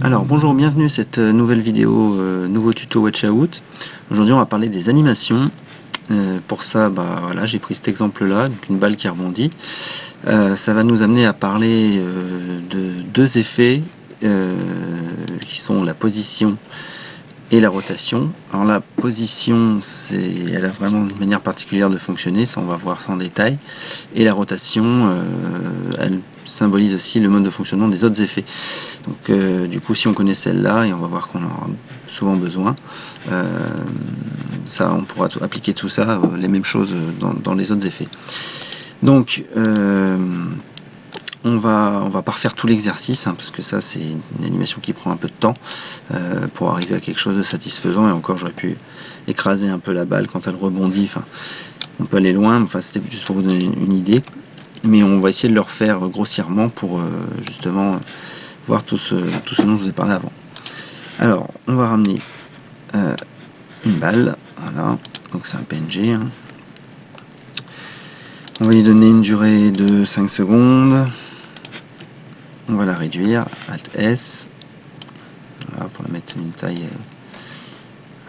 Alors bonjour, bienvenue à cette nouvelle vidéo, nouveau tuto Watchout. Aujourd'hui on va parler des animations. Pour ça, voilà, j'ai pris cet exemple là, donc une balle qui rebondit. Ça va nous amener à parler de deux effets qui sont la position et la rotation. Alors la position, elle a vraiment une manière particulière de fonctionner, ça on va voir ça en détail. Et la rotation, elle symbolise aussi le mode de fonctionnement des autres effets. Donc du coup, si on connaît celle-là, et on va voir qu'on en aura souvent besoin, ça, on pourra appliquer tout ça, les mêmes choses dans les autres effets. Donc on va pas refaire tout l'exercice, parce que ça c'est une animation qui prend un peu de temps pour arriver à quelque chose de satisfaisant, et encore j'aurais pu écraser un peu la balle quand elle rebondit, enfin on peut aller loin, enfin c'était juste pour vous donner une idée, mais on va essayer de le refaire grossièrement pour justement voir tout ce dont je vous ai parlé avant. Alors on va ramener une balle, voilà, donc c'est un PNG, on va lui donner une durée de 5 secondes. On va la réduire, Alt S, voilà, pour la mettre à une taille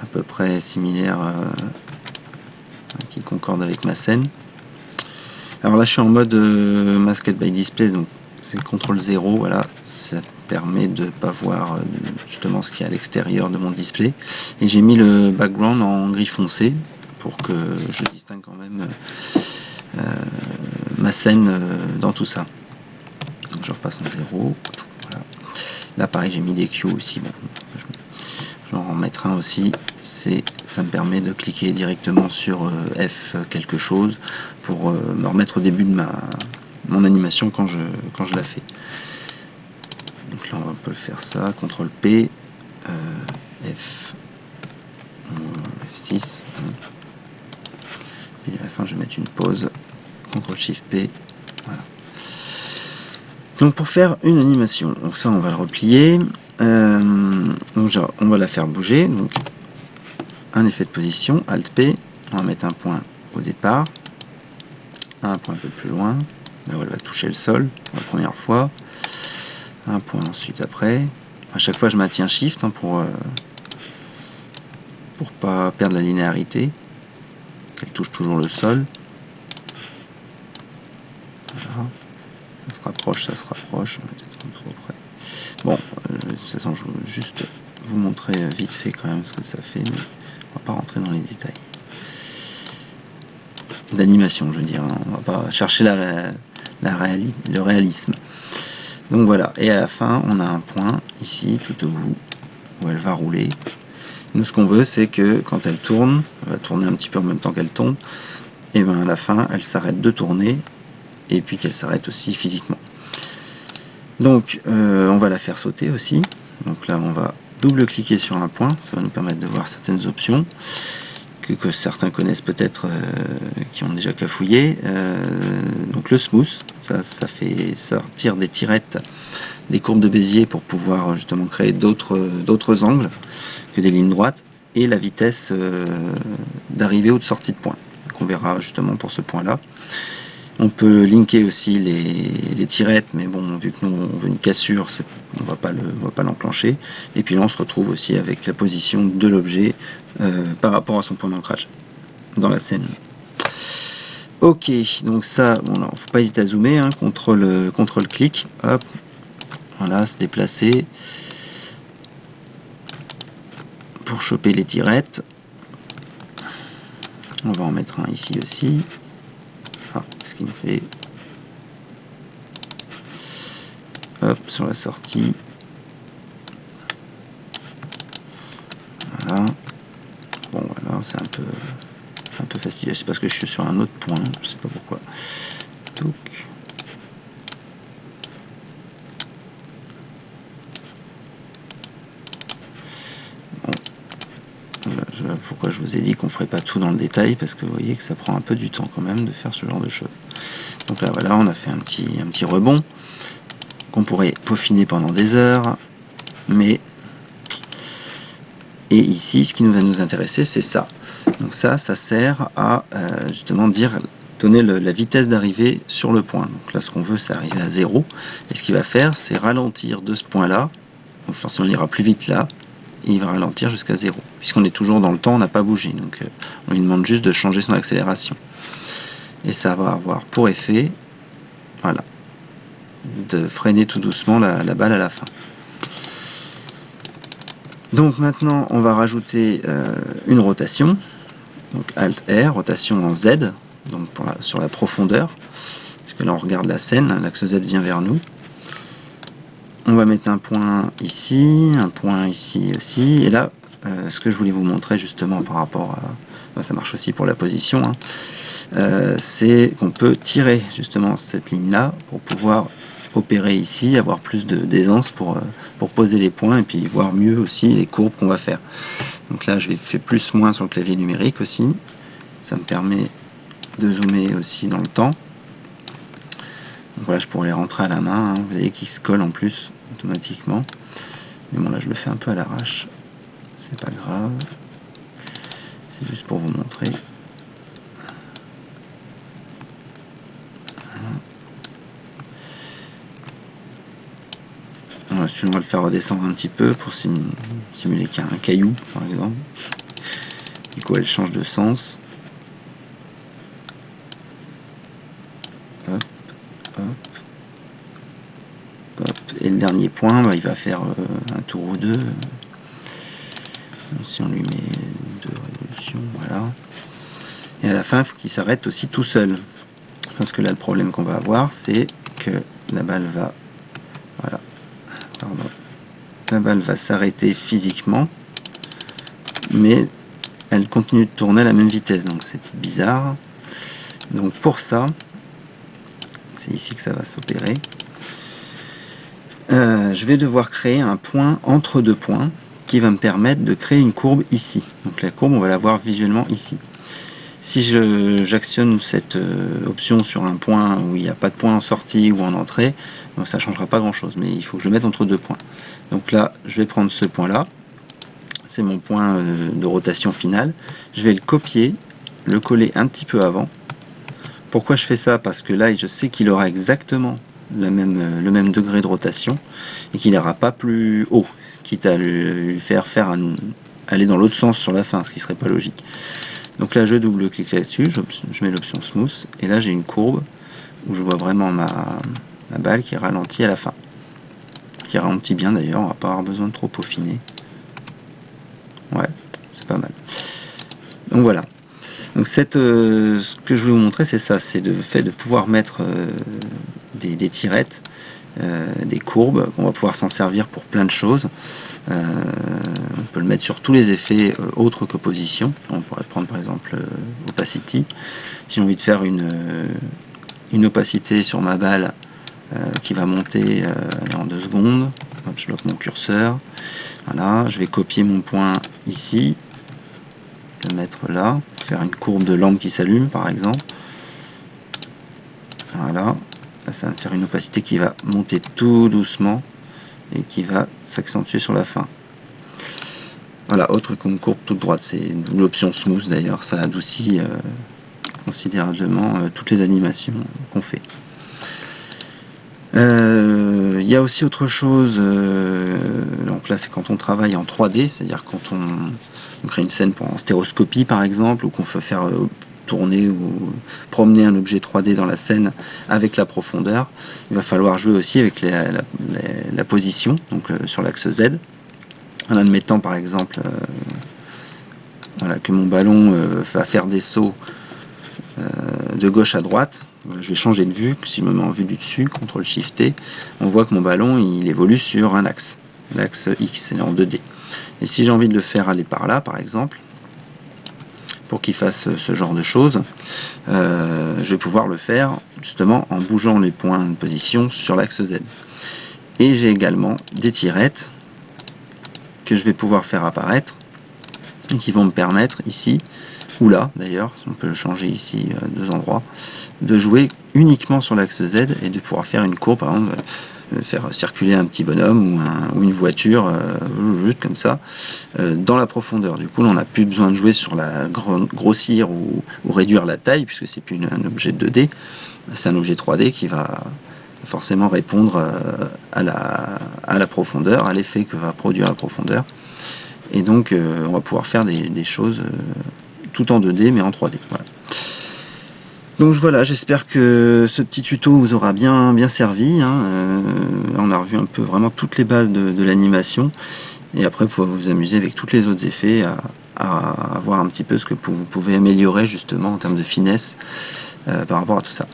à peu près similaire, qui concorde avec ma scène. Alors là je suis en mode Masked by Display, donc c'est CTRL 0, voilà, ça permet de ne pas voir justement ce qu'il y a à l'extérieur de mon display. Et j'ai mis le background en gris foncé pour que je distingue quand même ma scène dans tout ça. Donc je repasse en 0. Voilà. Là pareil, j'ai mis des cues aussi. Bon, je vais en remettre un aussi. Ça me permet de cliquer directement sur F quelque chose pour me remettre au début de mon animation quand je la fais. Donc là on peut faire ça, CTRL P, F6. Et à la fin je vais mettre une pause, CTRL SHIFT P. Voilà. Donc pour faire une animation, donc ça on va le replier, donc on va la faire bouger, donc un effet de position, Alt P, on va mettre un point au départ, un point un peu plus loin, là où elle va toucher le sol pour la première fois, un point ensuite après, à chaque fois je maintiens Shift pour pas perdre la linéarité, qu'elle touche toujours le sol. Voilà. Ça se rapproche, bon, de toute façon je veux juste vous montrer vite fait quand même ce que ça fait, mais on va pas rentrer dans les détails d'animation, je veux dire, on va pas chercher le réalisme. Donc voilà, et à la fin on a un point ici tout au bout où elle va rouler. Nous ce qu'on veut c'est que quand elle tourne, elle va tourner un petit peu en même temps qu'elle tombe, et bien à la fin elle s'arrête de tourner et puis qu'elle s'arrête aussi physiquement. Donc on va la faire sauter aussi, donc là on va double-cliquer sur un point, ça va nous permettre de voir certaines options que certains connaissent peut-être, qui ont déjà cafouillé. Donc le smooth, ça fait sortir des tirettes, des courbes de Bézier pour pouvoir justement créer d'autres angles que des lignes droites, et la vitesse d'arrivée ou de sortie de point, qu'on verra justement pour ce point là. On peut linker aussi les tirettes, mais bon, vu que nous on veut une cassure, on va pas l'enclencher. Et puis là on se retrouve aussi avec la position de l'objet par rapport à son point d'ancrage dans la scène. Ok, donc ça, bon, alors, faut pas hésiter à zoomer, contrôle clic, hop, voilà, se déplacer pour choper les tirettes. On va en mettre un ici aussi. Ah, ce qui me fait, hop, sur la sortie. Voilà. Bon, voilà, c'est un peu fastidieux. C'est parce que je suis sur un autre point, je sais pas pourquoi. Donc, bon, voilà, pourquoi je vous ai dit qu'on ferait pas tout dans le détail, parce que vous voyez que ça prend un peu du temps quand même de faire ce genre de choses. Donc là, voilà, on a fait un petit rebond qu'on pourrait peaufiner pendant des heures, mais et ici, ce qui va nous intéresser, c'est ça. Donc ça sert à justement donner la vitesse d'arrivée sur le point. Donc là, ce qu'on veut, c'est arriver à 0. Et ce qu'il va faire, c'est ralentir de ce point-là donc forcément il ira plus vite là, et il va ralentir jusqu'à 0. Puisqu'on est toujours dans le temps, on n'a pas bougé, donc on lui demande juste de changer son accélération. Et ça va avoir pour effet, voilà, de freiner tout doucement la balle à la fin. Donc maintenant on va rajouter une rotation, donc Alt R, rotation en Z, donc sur la profondeur, parce que là on regarde la scène, l'axe Z vient vers nous. On va mettre un point ici aussi, et là ce que je voulais vous montrer justement par rapport à, ça marche aussi pour la position, hein, c'est qu'on peut tirer justement cette ligne là pour pouvoir opérer ici, avoir plus d'aisance pour poser les points et puis voir mieux aussi les courbes qu'on va faire. Donc là je vais faire plus-moins sur le clavier numérique aussi, ça me permet de zoomer aussi dans le temps. Donc voilà, je pourrais les rentrer à la main, hein. Vous voyez qu'ils se collent en plus automatiquement, mais bon là je le fais un peu à l'arrache, c'est pas grave, c'est juste pour vous montrer. Celui-là, on va le faire redescendre un petit peu pour simuler qu'il y a un caillou, par exemple. Du coup, elle change de sens. Hop, hop, hop. Et le dernier point, bah, il va faire un tour ou deux. Si on lui met 2 révolutions, voilà. Et à la fin, il faut qu'il s'arrête aussi tout seul. Parce que là, le problème qu'on va avoir, c'est que la balle va... Voilà. Pardon. La balle va s'arrêter physiquement, mais elle continue de tourner à la même vitesse, donc c'est bizarre. Donc pour ça, c'est ici que ça va s'opérer. Je vais devoir créer un point entre deux points qui va me permettre de créer une courbe ici. Donc la courbe, on va la voir visuellement ici. Si j'actionne cette option sur un point où il n'y a pas de point en sortie ou en entrée, ça ne changera pas grand chose, mais il faut que je le mette entre deux points. Donc là, je vais prendre ce point là, c'est mon point de rotation finale, je vais le copier, le coller un petit peu avant. Pourquoi je fais ça? Parce que là, je sais qu'il aura exactement le même degré de rotation et qu'il n'ira pas plus haut, quitte à lui faire aller dans l'autre sens sur la fin, ce qui serait pas logique. Donc là, je double-clique là-dessus, je mets l'option Smooth, et là j'ai une courbe où je vois vraiment ma balle qui ralentit à la fin. Qui ralentit bien d'ailleurs, on va pas avoir besoin de trop peaufiner. Ouais, c'est pas mal. Donc voilà. Donc ce que je voulais vous montrer, c'est ça, c'est le fait de pouvoir mettre des tirettes, des courbes, qu'on va pouvoir s'en servir pour plein de choses. On peut le mettre sur tous les effets autres qu'opposition. On pourrait prendre par exemple opacity. Si j'ai envie de faire une opacité sur ma balle qui va monter en 2 secondes, hop, je bloque mon curseur. Voilà, je vais copier mon point ici, le mettre là, faire une courbe de lampe qui s'allume par exemple. Voilà, là ça va me faire une opacité qui va monter tout doucement et qui va s'accentuer sur la fin. Voilà, autre qu'une courbe toute droite, c'est l'option Smooth d'ailleurs, ça adoucit considérablement toutes les animations qu'on fait. Il y a aussi autre chose, donc là c'est quand on travaille en 3D, c'est-à-dire quand on crée une scène en stéréoscopie par exemple, ou qu'on veut faire tourner ou promener un objet 3D dans la scène avec la profondeur, il va falloir jouer aussi avec la position, donc sur l'axe Z, en admettant par exemple voilà, que mon ballon va faire des sauts de gauche à droite. Je vais changer de vue, si je me mets en vue du dessus, CTRL SHIFT T, on voit que mon ballon il évolue sur un axe, l'axe X, c'est en 2D. Et si j'ai envie de le faire aller par là, par exemple, pour qu'il fasse ce genre de choses, je vais pouvoir le faire justement en bougeant les points de position sur l'axe Z. Et j'ai également des tirettes que je vais pouvoir faire apparaître et qui vont me permettre ici, ou là d'ailleurs, on peut le changer ici à 2 endroits, de jouer uniquement sur l'axe Z et de pouvoir faire une courbe, par exemple, faire circuler un petit bonhomme ou une voiture comme ça dans la profondeur. Du coup, là, on n'a plus besoin de jouer sur la grossir ou réduire la taille, puisque c'est plus un objet 2D, c'est un objet 3D qui va forcément répondre à la profondeur, à l'effet que va produire la profondeur. Et donc on va pouvoir faire des choses tout en 2D mais en 3D. Voilà. Donc voilà, j'espère que ce petit tuto vous aura bien servi. On a revu un peu vraiment toutes les bases de l'animation. Et après, vous pouvez vous amuser avec tous les autres effets à voir un petit peu ce que vous pouvez améliorer justement en termes de finesse par rapport à tout ça.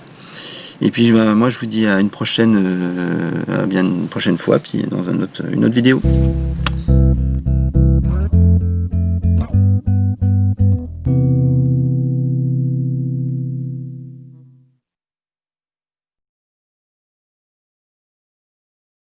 Et puis moi je vous dis à une prochaine fois, puis dans une autre vidéo.